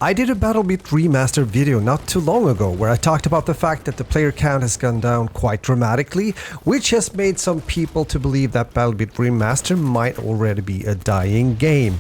I did a Battlebit Remastered video not too long ago where I talked about the fact that the player count has gone down quite dramatically, which has made some people to believe that Battlebit Remastered might already be a dying game.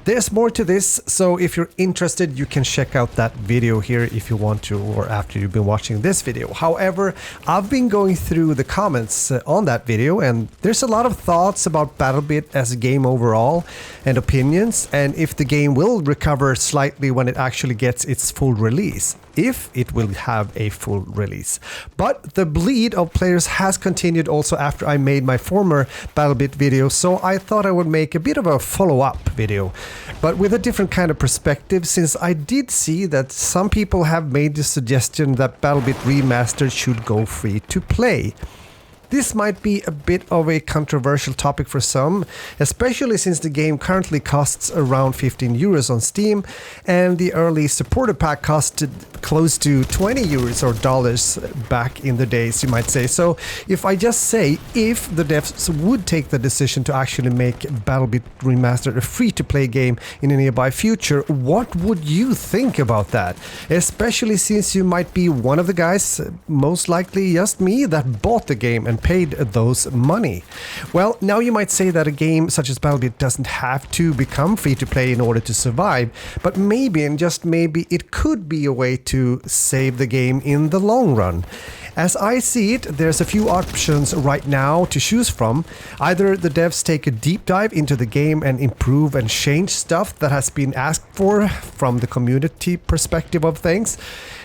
There's more to this, so if you're interested you can check out that video here if you want to, or after you've been watching this video. However, I've been going through the comments on that video and there's a lot of thoughts about Battlebit as a game overall and opinions, and if the game will recover slightly when it actually gets its full release, if it will have a full release. But the bleed of players has continued also after I made my former Battlebit video, so I thought I would make a bit of a follow-up video, but with a different kind of perspective, since I did see that some people have made the suggestion that Battlebit Remastered should go free to play. This might be a bit of a controversial topic for some, especially since the game currently costs around 15 euros on Steam and the early supporter pack costed close to 20 euros or dollars back in the days, you might say. So if I just say if the devs would take the decision to actually make Battlebit Remastered a free-to-play game in a nearby future, what would you think about that? Especially since you might be one of the guys, most likely just me, that bought the game and paid those money. Well, now you might say that a game such as Battlebit doesn't have to become free to play in order to survive, but maybe, and just maybe, it could be a way to save the game in the long run. As I see it, there's a few options right now to choose from. Either the devs take a deep dive into the game and improve and change stuff that has been asked for from the community perspective of things,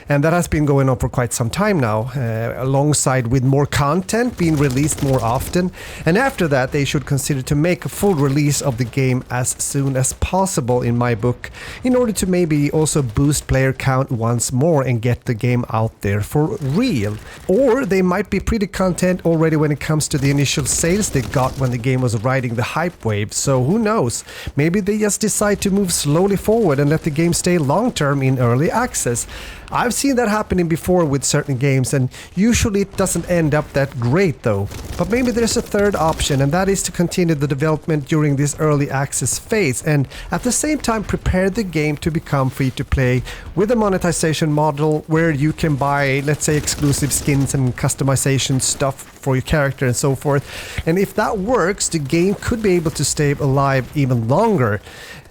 and that has been going on for quite some time now, alongside with more content being released more often. And after that, they should consider to make a full release of the game as soon as possible, in my book, in order to maybe also boost player count once more and get the game out there for real. Or they might be pretty content already when it comes to the initial sales they got when the game was riding the hype wave, so who knows? Maybe they just decide to move slowly forward and let the game stay long term in early access. I've seen that happening before with certain games, and usually it doesn't end up that great though. But maybe there's a third option, and that is to continue the development during this early access phase and at the same time prepare the game to become free to play with a monetization model where you can buy, let's say, exclusive skins and customization stuff for your character and so forth. And if that works, the game could be able to stay alive even longer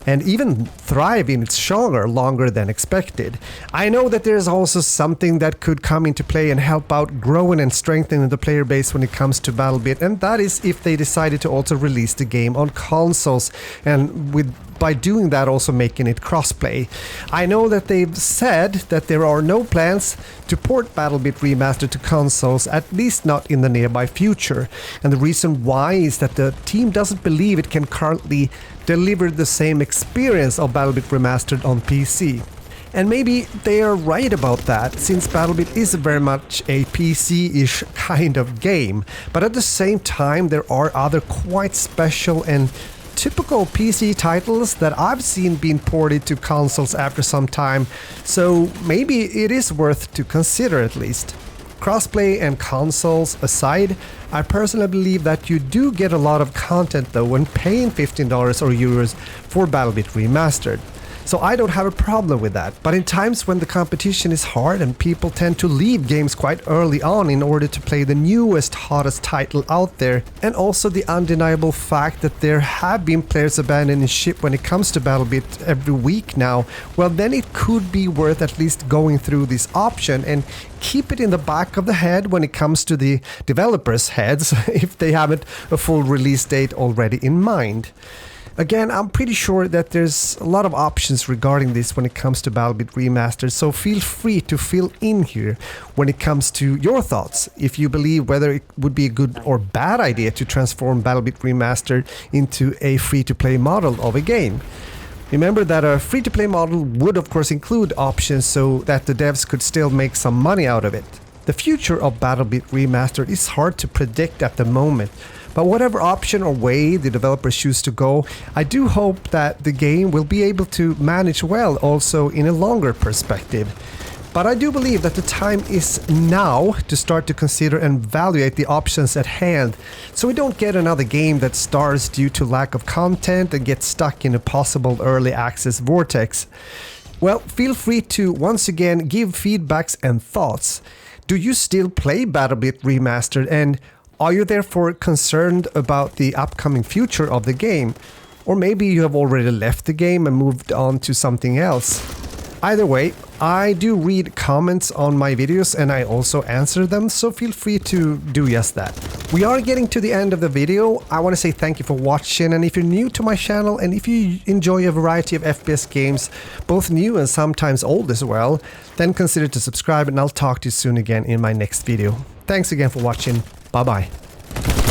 and even thrive in its genre longer than expected. I know that there's also something that could come into play and help out growing and strengthening the player base when it comes to Battlebit, and that is if they decided to also release the game on consoles, and by doing that also making it crossplay. I know that they've said that there are no plans to port Battlebit Remastered to consoles, at least not in the nearby future. And the reason why is that the team doesn't believe it can currently deliver the same experience of Battlebit Remastered on PC. And maybe they are right about that, since Battlebit is very much a PC-ish kind of game. But at the same time, there are other quite special and typical PC titles that I've seen being ported to consoles after some time, so maybe it is worth to consider at least. Crossplay and consoles aside, I personally believe that you do get a lot of content though when paying $15 or euros for Battlebit Remastered. So I don't have a problem with that, but in times when the competition is hard and people tend to leave games quite early on in order to play the newest, hottest title out there, and also the undeniable fact that there have been players abandoning ship when it comes to Battlebit every week now, well then it could be worth at least going through this option and keep it in the back of the head when it comes to the developers' heads if they haven't a full release date already in mind. Again, I'm pretty sure that there's a lot of options regarding this when it comes to Battlebit Remastered, so feel free to fill in here when it comes to your thoughts, if you believe whether it would be a good or bad idea to transform Battlebit Remastered into a free-to-play model of a game. Remember that a free-to-play model would of course include options so that the devs could still make some money out of it. The future of Battlebit Remastered is hard to predict at the moment, but whatever option or way the developers choose to go, I do hope that the game will be able to manage well also in a longer perspective. But I do believe that the time is now to start to consider and evaluate the options at hand, so we don't get another game that stars due to lack of content and gets stuck in a possible early access vortex. Well, feel free to once again give feedbacks and thoughts. Do you still play Battlebit Remastered, and are you therefore concerned about the upcoming future of the game? Or maybe you have already left the game and moved on to something else. Either way, I do read comments on my videos and I also answer them, so feel free to do just that. We are getting to the end of the video. I want to say thank you for watching, and if you're new to my channel and if you enjoy a variety of FPS games, both new and sometimes old as well, then consider to subscribe, and I'll talk to you soon again in my next video. Thanks again for watching. Bye bye.